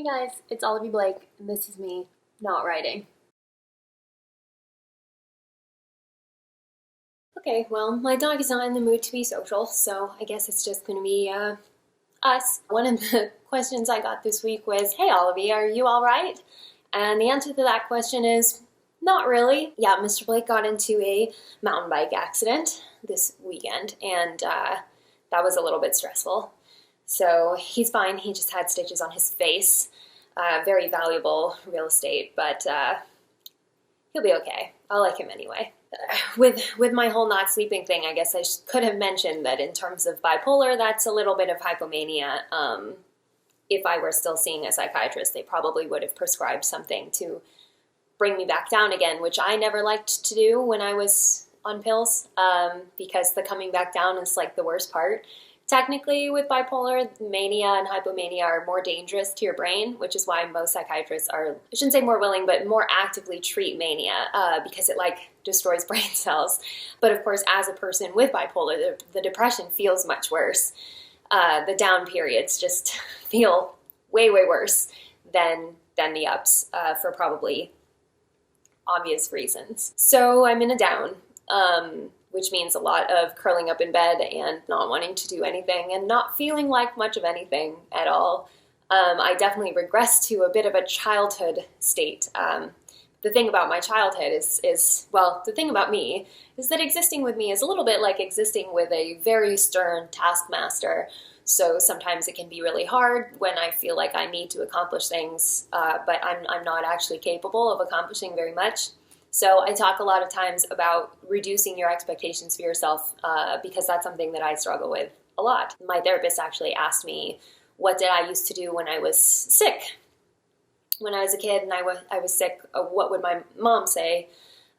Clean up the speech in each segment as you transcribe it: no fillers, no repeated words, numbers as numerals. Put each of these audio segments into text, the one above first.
Hey guys, it's Olivie Blake, and this is me not writing. Okay, well, my dog is not in the mood to be social, so I guess it's just gonna be, us. One of the questions I got this week was, hey Olivie, are you alright? And the answer to that question is, not really. Yeah, Mr. Blake got into a mountain bike accident this weekend, and that was a little bit stressful. So he's fine, he just had stitches on his face. Very valuable real estate, but he'll be okay. I'll like him anyway. With my whole not sleeping thing, I guess I could have mentioned that in terms of bipolar, that's a little bit of hypomania. If I were still seeing a psychiatrist, they probably would have prescribed something to bring me back down again, which I never liked to do when I was on pills, because the coming back down is like the worst part. Technically, with bipolar, mania and hypomania are more dangerous to your brain, which is why most psychiatrists are, I shouldn't say more willing, but more actively treat mania, because it like destroys brain cells. But of course, as a person with bipolar, the depression feels much worse. The down periods just feel way, way worse than the ups, for probably obvious reasons. So I'm in a down. Which means a lot of curling up in bed and not wanting to do anything and not feeling like much of anything at all. I definitely regress to a bit of a childhood state. The thing about my childhood well, the thing about me is that existing with me is a little bit like existing with a very stern taskmaster. So sometimes it can be really hard when I feel like I need to accomplish things, but I'm not actually capable of accomplishing very much. So I talk a lot of times about reducing your expectations for yourself, because that's something that I struggle with a lot. My therapist actually asked me, what did I used to do when I was sick? When I was a kid and I was sick, what would my mom say?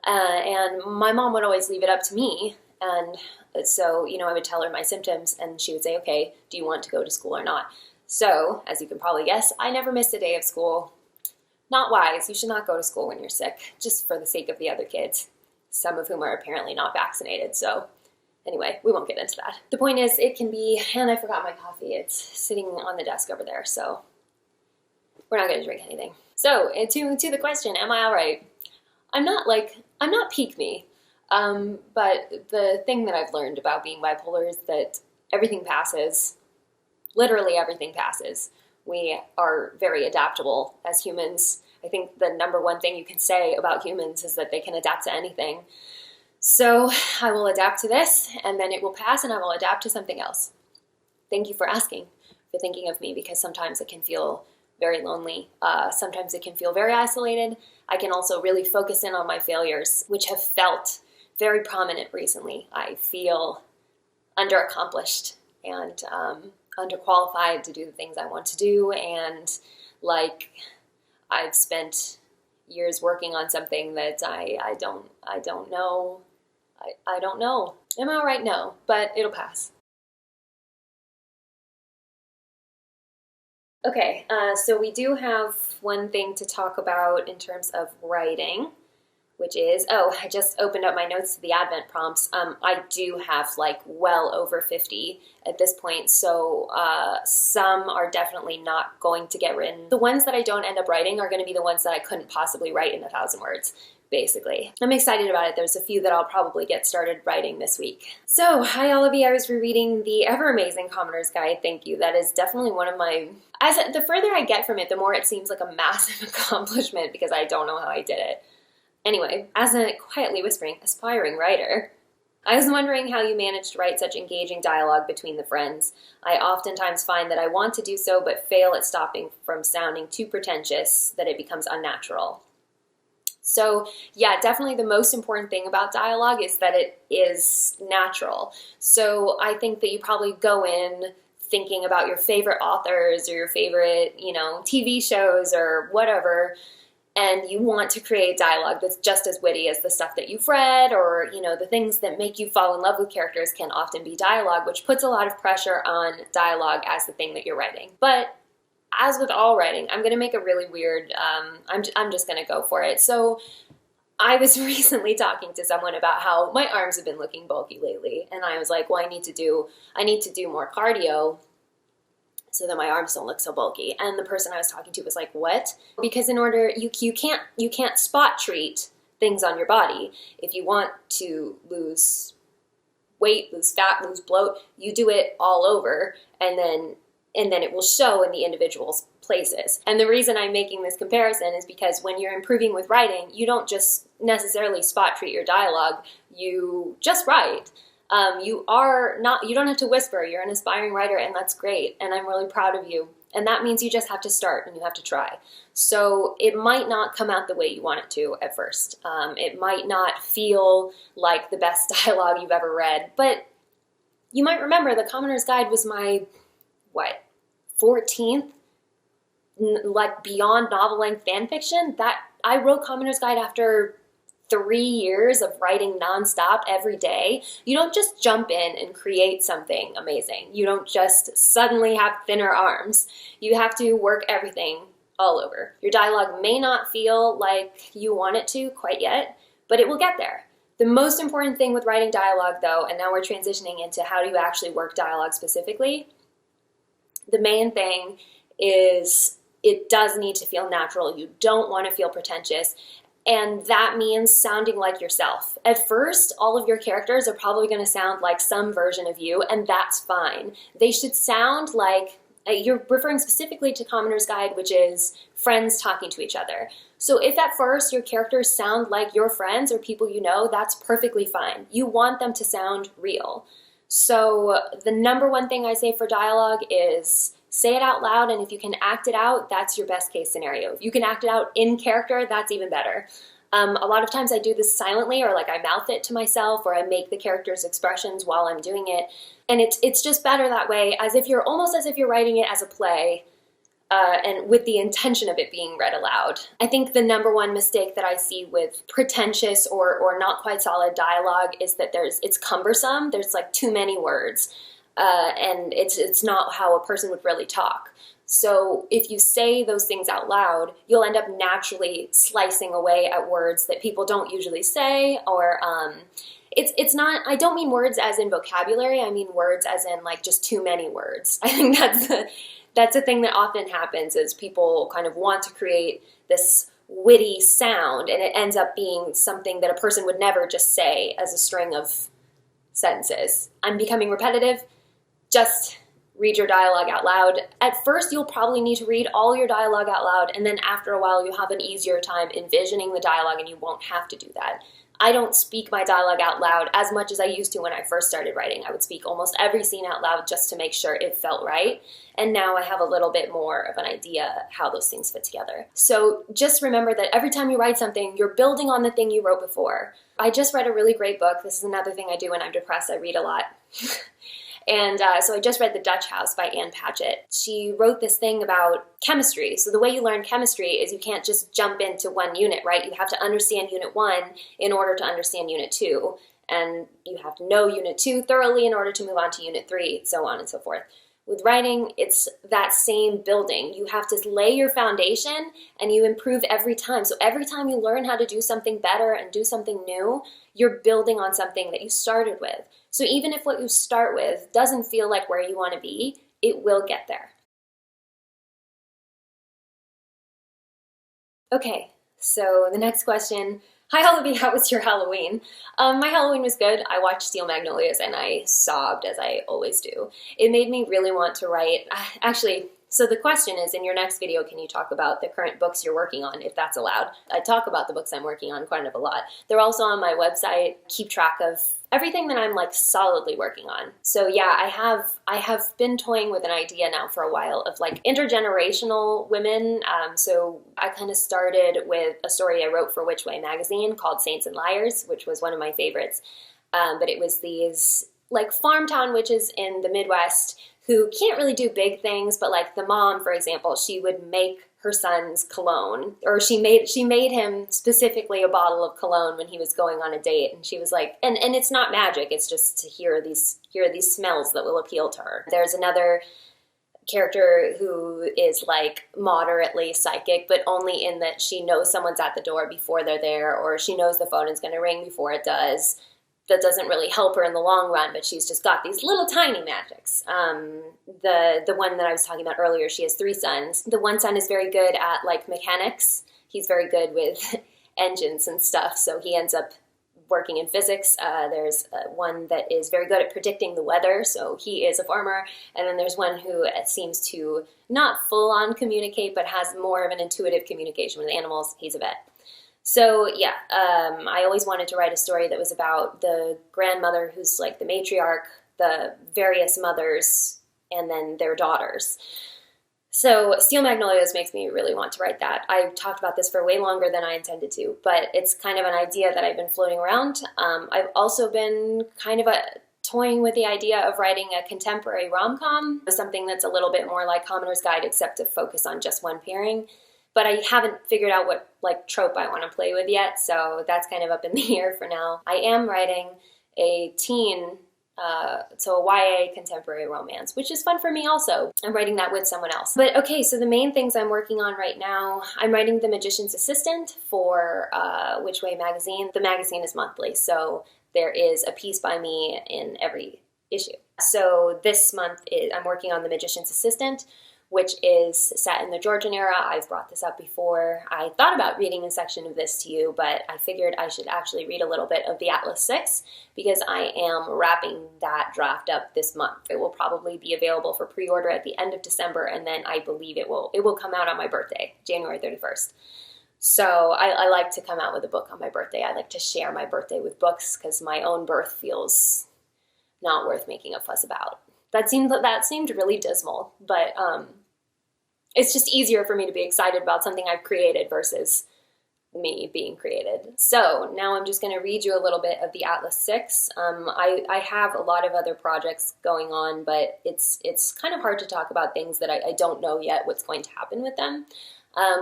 And my mom would always leave it up to me. And so, I would tell her my symptoms and she would say, okay, do you want to go to school or not? So, as you can probably guess, I never missed a day of school. Not wise. You should not go to school when you're sick, just for the sake of the other kids, some of whom are apparently not vaccinated. So anyway, we won't get into that. The point is, it can be, and I forgot my coffee. It's sitting on the desk over there, so we're not going to drink anything. So to the question, am I all right? I'm not peak me. But the thing that I've learned about being bipolar is that everything passes. Literally everything passes. We are very adaptable as humans. I think the number one thing you can say about humans is that they can adapt to anything. So I will adapt to this, and then it will pass, and I will adapt to something else. Thank you for asking, for thinking of me, because sometimes it can feel very lonely. Sometimes it can feel very isolated. I can also really focus in on my failures, which have felt very prominent recently. I feel underaccomplished and underqualified to do the things I want to do, and like I've spent years working on something that I don't know. I don't know. Am I all right? No, but it'll pass. Okay, so we do have one thing to talk about in terms of writing, which is, I just opened up my notes to the Advent prompts. I do have like well over 50 at this point, so some are definitely not going to get written. The ones that I don't end up writing are going to be the ones that I couldn't possibly write in 1,000 words, basically. I'm excited about it. There's a few that I'll probably get started writing this week. So, hi Olivie, I was rereading the ever amazing Commoner's Guide. Thank you. That is definitely one of my... the further I get from it, the more it seems like a massive accomplishment because I don't know how I did it. Anyway, as a quietly whispering, aspiring writer, I was wondering how you managed to write such engaging dialogue between the friends. I oftentimes find that I want to do so, but fail at stopping from sounding too pretentious that it becomes unnatural. So, yeah, definitely the most important thing about dialogue is that it is natural. So I think that you probably go in thinking about your favorite authors or your favorite, TV shows or whatever, and you want to create dialogue that's just as witty as the stuff that you've read, or, the things that make you fall in love with characters can often be dialogue, which puts a lot of pressure on dialogue as the thing that you're writing. But as with all writing, I'm going to make a really weird, I'm just going to go for it. So I was recently talking to someone about how my arms have been looking bulky lately, and I was like, well, I need to do more cardio. so that my arms don't look so bulky. And the person I was talking to was like, what? Because in order, you can't spot treat things on your body. If you want to lose weight, lose fat, lose bloat, you do it all over, and then it will show in the individual's places. And the reason I'm making this comparison is because when you're improving with writing, you don't just necessarily spot treat your dialogue, you just write. You don't have to whisper, you're an aspiring writer, and that's great, and I'm really proud of you. And that means you just have to start and you have to try. So it might not come out the way you want it to at first. It might not feel like the best dialogue you've ever read, but you might remember the Commoner's Guide was my, 14th, like beyond novel length fan fiction. That I wrote Commoner's Guide after 3 years of writing nonstop every day. You don't just jump in and create something amazing. You don't just suddenly have thinner arms. You have to work everything all over. Your dialogue may not feel like you want it to quite yet, but it will get there. The most important thing with writing dialogue, though, and now we're transitioning into how do you actually work dialogue specifically, the main thing is it does need to feel natural. You don't want to feel pretentious. And that means sounding like yourself. At first, all of your characters are probably going to sound like some version of you, and that's fine. They should sound like, you're referring specifically to Commoner's Guide, which is friends talking to each other. So if at first your characters sound like your friends or people you know, that's perfectly fine. You want them to sound real. So the number one thing I say for dialogue is say it out loud, and if you can act it out, that's your best case scenario. If you can act it out in character, that's even better. A lot of times I do this silently, or like I mouth it to myself, or I make the character's expressions while I'm doing it. And it's just better that way, almost as if you're writing it as a play, and with the intention of it being read aloud. I think the number one mistake that I see with pretentious or not quite solid dialogue is that it's cumbersome. There's like too many words. And it's not how a person would really talk. So if you say those things out loud, you'll end up naturally slicing away at words that people don't usually say, or it's not, I don't mean words as in vocabulary, I mean words as in like just too many words. I think that's a thing that often happens, is people kind of want to create this witty sound, and it ends up being something that a person would never just say as a string of sentences. I'm becoming repetitive. Just read your dialogue out loud. At first, you'll probably need to read all your dialogue out loud, and then after a while, you'll have an easier time envisioning the dialogue, and you won't have to do that. I don't speak my dialogue out loud as much as I used to when I first started writing. I would speak almost every scene out loud just to make sure it felt right, and now I have a little bit more of an idea how those things fit together. So just remember that every time you write something, you're building on the thing you wrote before. I just read a really great book. This is another thing I do when I'm depressed. I read a lot. And so I just read The Dutch House by Ann Patchett. She wrote this thing about chemistry. So the way you learn chemistry is you can't just jump into one unit, right? You have to understand Unit 1 in order to understand Unit 2. And you have to know Unit 2 thoroughly in order to move on to Unit 3, so on and so forth. With writing, it's that same building. You have to lay your foundation, and you improve every time. So every time you learn how to do something better and do something new, you're building on something that you started with. So even if what you start with doesn't feel like where you want to be, it will get there. Okay, so the next question. Hi, Olivie, how was your Halloween? My Halloween was good. I watched Steel Magnolias and I sobbed, as I always do. It made me really want to write. Actually, so the question is, in your next video, can you talk about the current books you're working on, if that's allowed? I talk about the books I'm working on quite a lot. They're also on my website. Keep track of everything that I'm like solidly working on. So yeah, I have been toying with an idea now for a while of like intergenerational women. So I kind of started with a story I wrote for Which Way magazine called Saints and Liars, which was one of my favorites. But it was these like farm town witches in the Midwest who can't really do big things, but like the mom, for example, she would make her son's cologne, or she made him specifically a bottle of cologne when he was going on a date, and she was like, and it's not magic, it's just to hear these smells that will appeal to her. There's another character who is like moderately psychic, but only in that she knows someone's at the door before they're there, or she knows the phone is going to ring before it does. that doesn't really help her in the long run, but she's just got these little tiny magics. The one that I was talking about earlier, she has 3 sons. The one son is very good at like mechanics. He's very good with engines and stuff, so he ends up working in physics. There's one that is very good at predicting the weather, so he is a farmer. And then there's one who seems to not full-on communicate, but has more of an intuitive communication with animals. He's a vet. So yeah, I always wanted to write a story that was about the grandmother who's like the matriarch, the various mothers, and then their daughters. So Steel Magnolias makes me really want to write that. I talked about this for way longer than I intended to, but it's kind of an idea that I've been floating around. I've also been kind of toying with the idea of writing a contemporary rom-com, something that's a little bit more like Commoner's Guide, except to focus on just one pairing. But I haven't figured out what like trope I want to play with yet, so that's kind of up in the air for now. I am writing a teen, so a YA contemporary romance, which is fun for me also. I'm writing that with someone else. But okay, so the main things I'm working on right now, I'm writing The Magician's Assistant for Which Way magazine. The magazine is monthly, so there is a piece by me in every issue. So this month I'm working on The Magician's Assistant, which is set in the Georgian era. I've brought this up before. I thought about reading a section of this to you, but I figured I should actually read a little bit of the Atlas 6 because I am wrapping that draft up this month. It will probably be available for pre-order at the end of December, and then I believe it will come out on my birthday, January 31st. So I like to come out with a book on my birthday. I like to share my birthday with books because my own birth feels not worth making a fuss about. That seemed really dismal, but it's just easier for me to be excited about something I've created versus me being created. So now I'm just going to read you a little bit of the Atlas 6. I have a lot of other projects going on, but it's kind of hard to talk about things that I don't know yet what's going to happen with them.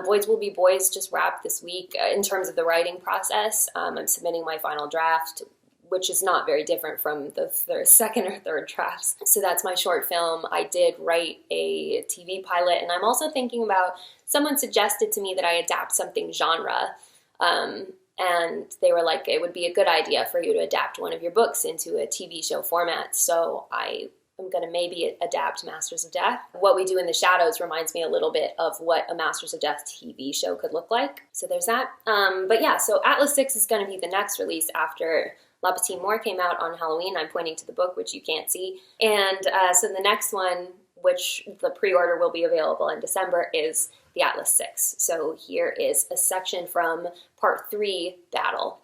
Boys Will Be Boys just wrapped this week in terms of the writing process. I'm submitting my final draft, which is not very different from the second or third drafts. So that's my short film. I did write a TV pilot, and I'm also thinking about, someone suggested to me that I adapt something genre, and they were like, it would be a good idea for you to adapt one of your books into a TV show format. So I am going to maybe adapt Masters of Death. What We Do in the Shadows reminds me a little bit of what a Masters of Death TV show could look like. So there's that. But yeah, so Atlas 6 is going to be the next release after La Petite More came out on Halloween. I'm pointing to the book, which you can't see. And so the next one, which the pre-order will be available in December, is the Atlas 6. So here is a section from Part 3, Battle.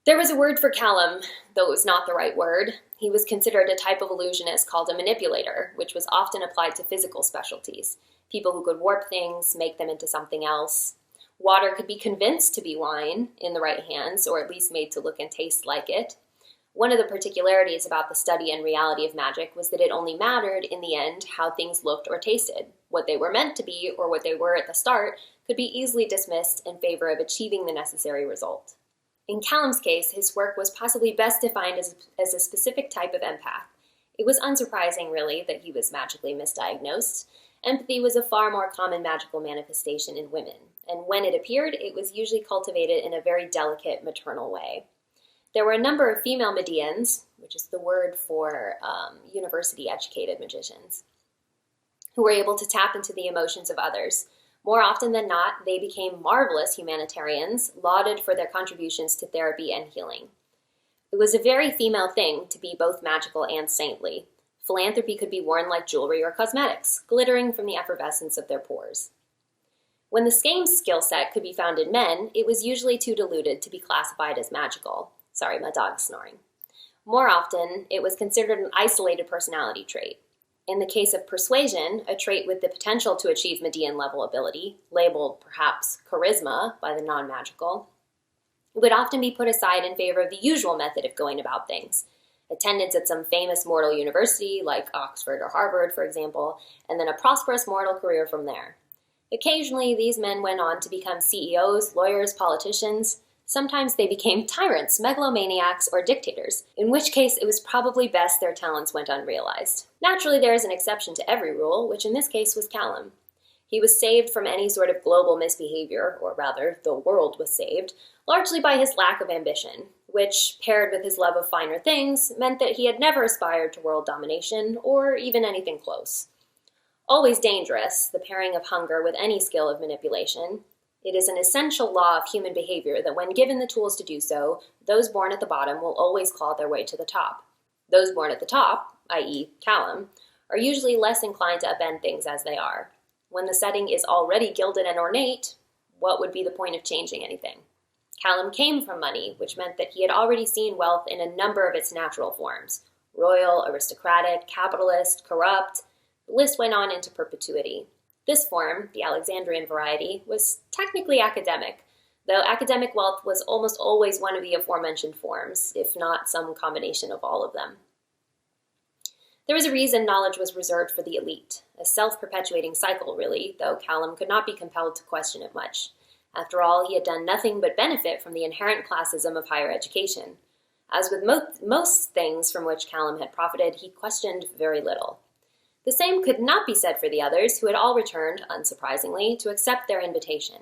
There was a word for Callum, though it was not the right word. He was considered a type of illusionist called a manipulator, which was often applied to physical specialties. People who could warp things, make them into something else. Water could be convinced to be wine in the right hands, or at least made to look and taste like it. One of the particularities about the study and reality of magic was that it only mattered, in the end, how things looked or tasted. What they were meant to be, or what they were at the start, could be easily dismissed in favor of achieving the necessary result. In Callum's case, his work was possibly best defined as a specific type of empath. It was unsurprising, really, that he was magically misdiagnosed. Empathy was a far more common magical manifestation in women, and when it appeared, it was usually cultivated in a very delicate maternal way. There were a number of female Medians, which is the word for university-educated magicians, who were able to tap into the emotions of others. More often than not, they became marvelous humanitarians, lauded for their contributions to therapy and healing. It was a very female thing to be both magical and saintly. Philanthropy could be worn like jewelry or cosmetics, glittering from the effervescence of their pores. When the same skill set could be found in men, it was usually too diluted to be classified as magical. Sorry, my dog's snoring. More often, it was considered an isolated personality trait. In the case of persuasion, a trait with the potential to achieve Median-level ability, labeled perhaps charisma by the non-magical, it would often be put aside in favor of the usual method of going about things. Attendance at some famous mortal university, like Oxford or Harvard, for example, and then a prosperous mortal career from there. Occasionally, these men went on to become CEOs, lawyers, politicians. Sometimes they became tyrants, megalomaniacs, or dictators, in which case it was probably best their talents went unrealized. Naturally, there is an exception to every rule, which in this case was Callum. He was saved from any sort of global misbehavior, or rather, the world was saved, largely by his lack of ambition, which, paired with his love of finer things, meant that he had never aspired to world domination or even anything close. Always dangerous, the pairing of hunger with any skill of manipulation. It is an essential law of human behavior that when given the tools to do so, those born at the bottom will always claw their way to the top. Those born at the top, i.e. Callum, are usually less inclined to upend things as they are. When the setting is already gilded and ornate, what would be the point of changing anything? Callum came from money, which meant that he had already seen wealth in a number of its natural forms: royal, aristocratic, capitalist, corrupt. The list went on into perpetuity. This form, the Alexandrian variety, was technically academic, though academic wealth was almost always one of the aforementioned forms, if not some combination of all of them. There was a reason knowledge was reserved for the elite, a self-perpetuating cycle, really, though Callum could not be compelled to question it much. After all, he had done nothing but benefit from the inherent classism of higher education. As with most things from which Callum had profited, he questioned very little. The same could not be said for the others, who had all returned, unsurprisingly, to accept their invitation.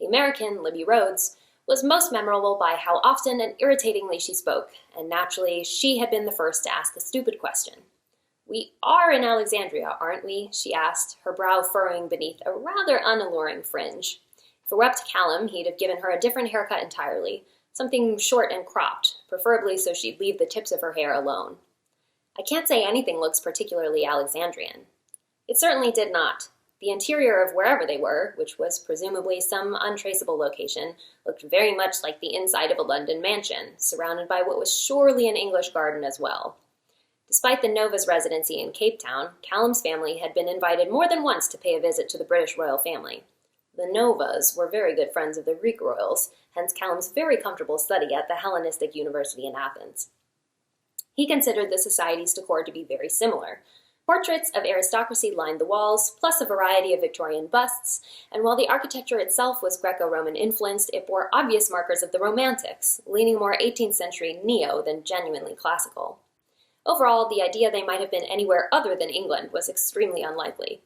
The American, Libby Rhodes, was most memorable by how often and irritatingly she spoke, and naturally, she had been the first to ask a stupid question. "We are in Alexandria, aren't we?" she asked, her brow furrowing beneath a rather unalluring fringe. If it were up to Callum, he'd have given her a different haircut entirely, something short and cropped, preferably so she'd leave the tips of her hair alone. I can't say anything looks particularly Alexandrian. It certainly did not. The interior of wherever they were, which was presumably some untraceable location, looked very much like the inside of a London mansion, surrounded by what was surely an English garden as well. Despite the Nova's residency in Cape Town, Callum's family had been invited more than once to pay a visit to the British royal family. The Novas were very good friends of the Greek royals, hence Callum's very comfortable study at the Hellenistic University in Athens. He considered the society's decor to be very similar. Portraits of aristocracy lined the walls, plus a variety of Victorian busts, and while the architecture itself was Greco-Roman influenced, it bore obvious markers of the Romantics, leaning more 18th century neo than genuinely classical. Overall, the idea they might have been anywhere other than England was extremely unlikely.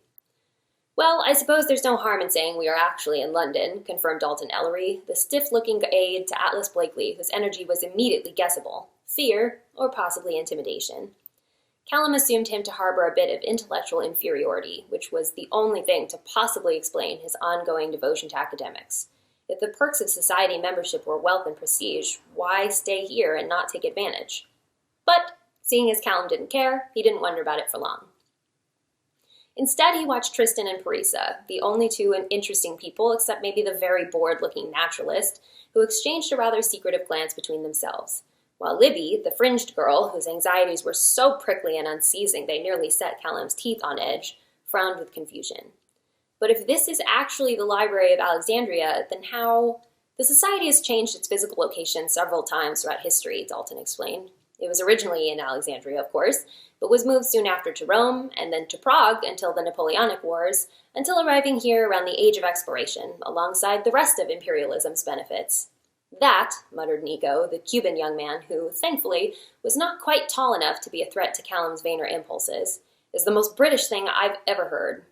"Well, I suppose there's no harm in saying we are actually in London," confirmed Dalton Ellery, the stiff-looking aide to Atlas Blakely, whose energy was immediately guessable: fear, or possibly intimidation. Callum assumed him to harbor a bit of intellectual inferiority, which was the only thing to possibly explain his ongoing devotion to academics. If the perks of society membership were wealth and prestige, why stay here and not take advantage? But, seeing as Callum didn't care, he didn't wonder about it for long. Instead, he watched Tristan and Parisa, the only two interesting people except maybe the very bored-looking naturalist, who exchanged a rather secretive glance between themselves, while Libby, the fringed girl, whose anxieties were so prickly and unceasing they nearly set Callum's teeth on edge, frowned with confusion. But if this is actually the Library of Alexandria, then how— "The society has changed its physical location several times throughout history," Dalton explained. It was originally in Alexandria, of course, but was moved soon after to Rome, and then to Prague until the Napoleonic Wars, until arriving here around the Age of Exploration, alongside the rest of imperialism's benefits. "That," muttered Nico, the Cuban young man who, thankfully, was not quite tall enough to be a threat to Callum's vainer impulses, "is the most British thing I've ever heard."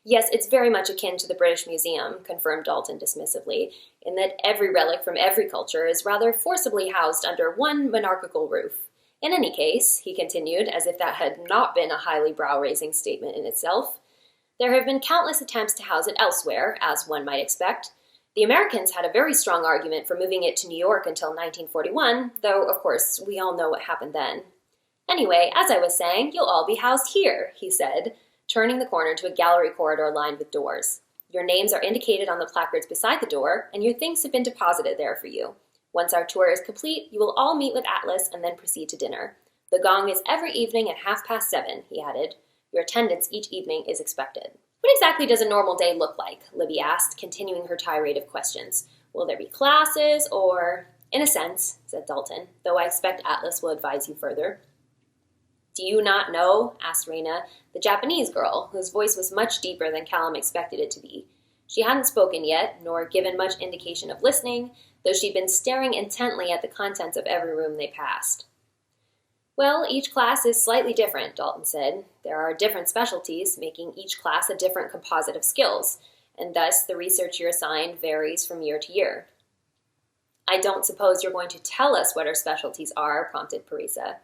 "Yes, it's very much akin to the British Museum," confirmed Dalton dismissively, in that every relic from every culture is rather forcibly housed under one monarchical roof. "In any case," he continued, as if that had not been a highly brow-raising statement in itself, "there have been countless attempts to house it elsewhere, as one might expect. The Americans had a very strong argument for moving it to New York until 1941, though, of course, we all know what happened then. Anyway, as I was saying, you'll all be housed here," he said, turning the corner to a gallery corridor lined with doors. "Your names are indicated on the placards beside the door, and your things have been deposited there for you. Once our tour is complete, you will all meet with Atlas and then proceed to dinner. The gong is every evening at 7:30, he added. Your attendance each evening is expected." "What exactly does a normal day look like?" Libby asked, continuing her tirade of questions. "Will there be classes, or—" "In a sense," said Dalton, "though I expect Atlas will advise you further." "Do you not know?" asked Reina, the Japanese girl, whose voice was much deeper than Callum expected it to be. She hadn't spoken yet, nor given much indication of listening, though she'd been staring intently at the contents of every room they passed. "Well, each class is slightly different," Dalton said. "There are different specialties, making each class a different composite of skills, and thus the research you're assigned varies from year to year." I don't suppose you're going to tell us what our specialties are, prompted Parisa.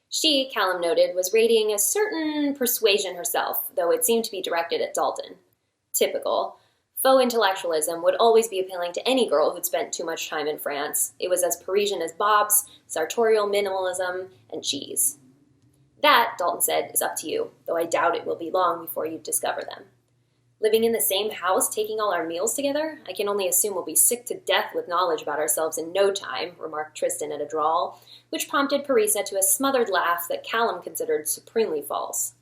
She, Callum noted, was radiating a certain persuasion herself, though it seemed to be directed at Dalton. Typical. Faux intellectualism would always be appealing to any girl who'd spent too much time in France. It was as Parisian as Bob's, sartorial minimalism, and cheese. That, Dalton said, is up to you, though I doubt it will be long before you discover them. Living in the same house, taking all our meals together? I can only assume we'll be sick to death with knowledge about ourselves in no time, remarked Tristan at a drawl, which prompted Parisa to a smothered laugh that Callum considered supremely false.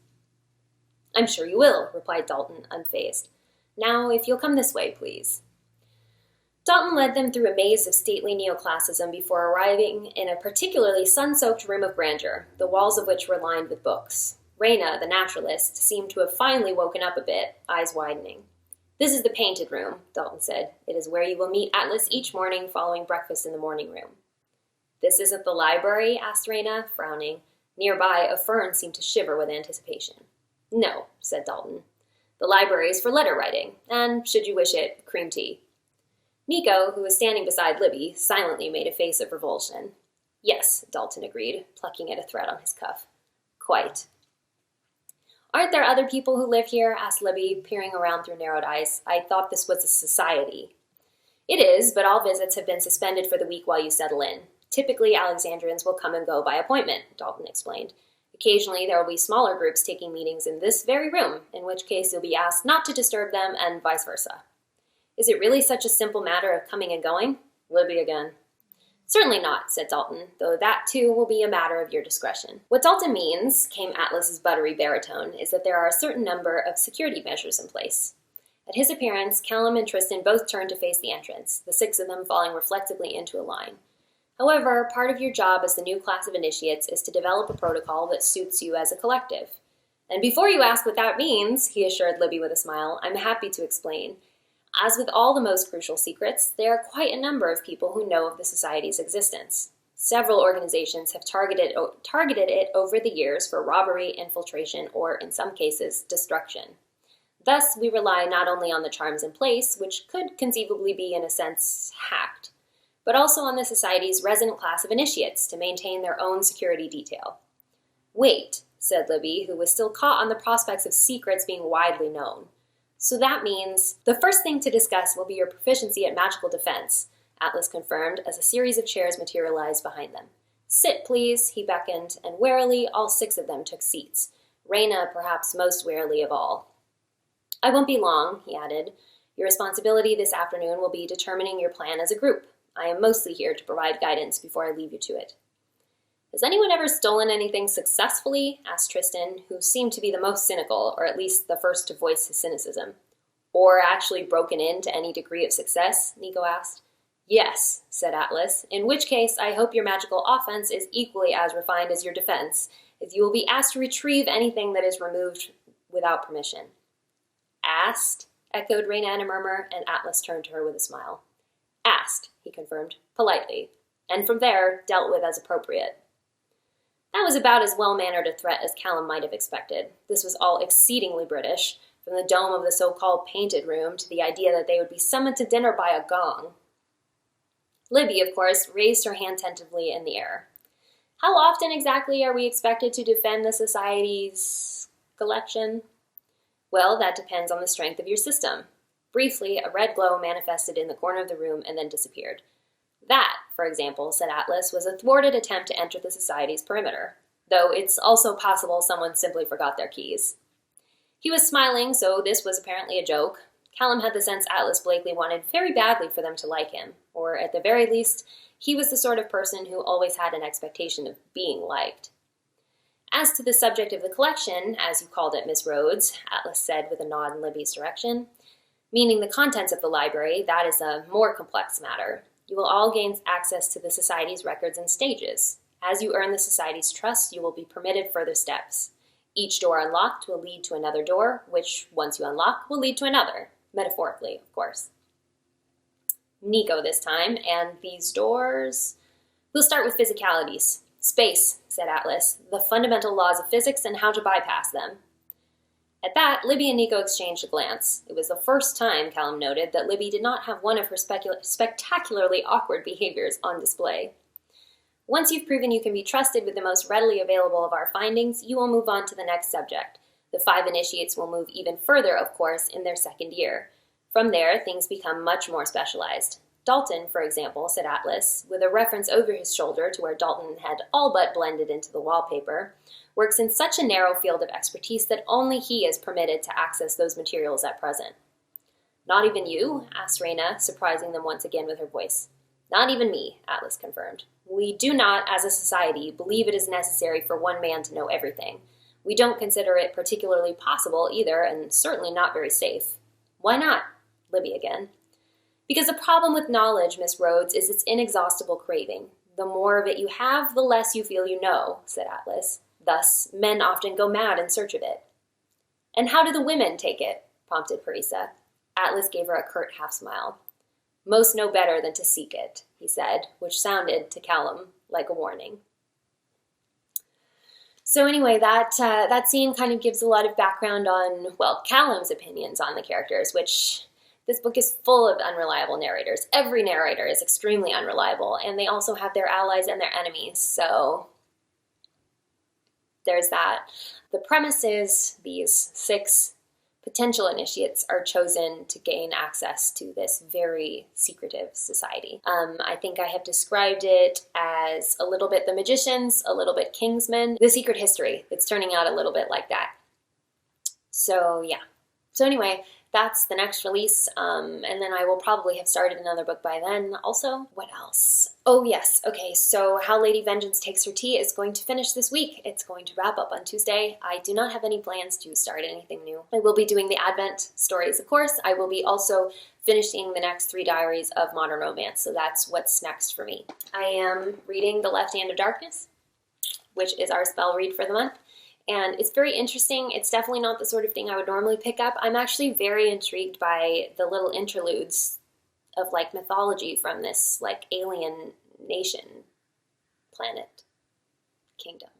I'm sure you will, replied Dalton, unfazed. Now, if you'll come this way, please. Dalton led them through a maze of stately neoclassicism before arriving in a particularly sun-soaked room of grandeur, the walls of which were lined with books. Raina, the naturalist, seemed to have finally woken up a bit, eyes widening. This is the painted room, Dalton said. It is where you will meet Atlas each morning following breakfast in the morning room. This isn't the library? Asked Raina, frowning. Nearby, a fern seemed to shiver with anticipation. No, said Dalton. The library is for letter writing, and, should you wish it, cream tea. Nico, who was standing beside Libby, silently made a face of revulsion. Yes, Dalton agreed, plucking at a thread on his cuff. Quite. Aren't there other people who live here? Asked Libby, peering around through narrowed eyes. I thought this was a society. It is, but all visits have been suspended for the week while you settle in. Typically, Alexandrians will come and go by appointment, Dalton explained. Occasionally, there will be smaller groups taking meetings in this very room, in which case you'll be asked not to disturb them, and vice versa. Is it really such a simple matter of coming and going? Libby again. Certainly not, said Dalton, though that too will be a matter of your discretion. What Dalton means, came Atlas's buttery baritone, is that there are a certain number of security measures in place. At his appearance, Callum and Tristan both turned to face the entrance, the six of them falling reflectively into a line. However, part of your job as the new class of initiates is to develop a protocol that suits you as a collective. And before you ask what that means, he assured Libby with a smile, I'm happy to explain. As with all the most crucial secrets, there are quite a number of people who know of the Society's existence. Several organizations have targeted it over the years for robbery, infiltration, or, in some cases, destruction. Thus, we rely not only on the charms in place, which could conceivably be, in a sense, hacked, but also on the Society's resident class of initiates to maintain their own security detail. Wait, said Libby, who was still caught on the prospects of secrets being widely known. So that means the first thing to discuss will be your proficiency at magical defense, Atlas confirmed as a series of chairs materialized behind them. Sit, please, he beckoned, and warily all six of them took seats, Raina perhaps most warily of all. I won't be long, he added. Your responsibility this afternoon will be determining your plan as a group. I am mostly here to provide guidance before I leave you to it. Has anyone ever stolen anything successfully? Asked Tristan, who seemed to be the most cynical, or at least the first to voice his cynicism. Or actually broken in to any degree of success? Nico asked. Yes, said Atlas, in which case I hope your magical offense is equally as refined as your defense, as you will be asked to retrieve anything that is removed without permission. Asked? Echoed Raina in a murmur, and Atlas turned to her with a smile. Asked, he confirmed, politely, and from there dealt with as appropriate. That was about as well-mannered a threat as Callum might have expected. This was all exceedingly British, from the dome of the so-called painted room to the idea that they would be summoned to dinner by a gong. Libby, of course, raised her hand tentatively in the air. How often exactly are we expected to defend the Society's collection? Well, that depends on the strength of your system. Briefly, a red glow manifested in the corner of the room and then disappeared. That, for example, said Atlas, was a thwarted attempt to enter the Society's perimeter, though it's also possible someone simply forgot their keys. He was smiling, so this was apparently a joke. Callum had the sense Atlas Blakely wanted very badly for them to like him, or at the very least, he was the sort of person who always had an expectation of being liked. As to the subject of the collection, as you called it, Miss Rhodes, Atlas said with a nod in Libby's direction, meaning the contents of the library, that is a more complex matter. You will all gain access to the Society's records in stages. As you earn the Society's trust, you will be permitted further steps. Each door unlocked will lead to another door, which, once you unlock, will lead to another. Metaphorically, of course. Nico this time, and these doors? We'll start with physicalities. Space, said Atlas, the fundamental laws of physics and how to bypass them. At that, Libby and Nico exchanged a glance. It was the first time, Callum noted, that Libby did not have one of her spectacularly awkward behaviors on display. Once you've proven you can be trusted with the most readily available of our findings, you will move on to the next subject. The 5 initiates will move even further, of course, in their second year. From there, things become much more specialized. Dalton, for example, said Atlas, with a reference over his shoulder to where Dalton had all but blended into the wallpaper, works in such a narrow field of expertise that only he is permitted to access those materials at present. Not even you? Asked Reyna, surprising them once again with her voice. Not even me, Atlas confirmed. We do not, as a society, believe it is necessary for one man to know everything. We don't consider it particularly possible either, and certainly not very safe. Why not? Libby again. Because the problem with knowledge, Miss Rhodes, is its inexhaustible craving. The more of it you have, the less you feel you know, said Atlas. Thus, men often go mad in search of it. And how do the women take it? Prompted Parisa. Atlas gave her a curt half-smile. Most know better than to seek it, he said, which sounded, to Callum, like a warning. So anyway, that scene kind of gives a lot of background on, well, Callum's opinions on the characters, which this book is full of unreliable narrators. Every narrator is extremely unreliable, and they also have their allies and their enemies, so there's that. The premise is these 6 potential initiates are chosen to gain access to this very secretive society. I think I have described it as a little bit The Magicians, a little bit Kingsman, The Secret History. It's turning out a little bit like that. So yeah. So anyway, that's the next release, and then I will probably have started another book by then also. What else? Oh yes, okay, so How Lady Vengeance Takes Her Tea is going to finish this week. It's going to wrap up on Tuesday. I do not have any plans to start anything new. I will be doing the Advent stories, of course. I will be also finishing the next 3 diaries of modern romance, so that's what's next for me. I am reading The Left Hand of Darkness, which is our spell read for the month. And it's very interesting. It's definitely not the sort of thing I would normally pick up. I'm actually very intrigued by the little interludes of like mythology from this like alien nation, planet, kingdom.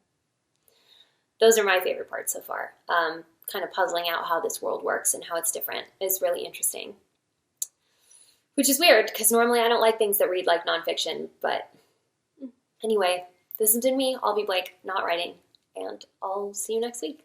Those are my favorite parts so far. Kind of puzzling out how this world works and how it's different is really interesting. Which is weird, because normally I don't like things that read like nonfiction, but anyway, this has been me, Olivie Blake, not writing. And I'll see you next week.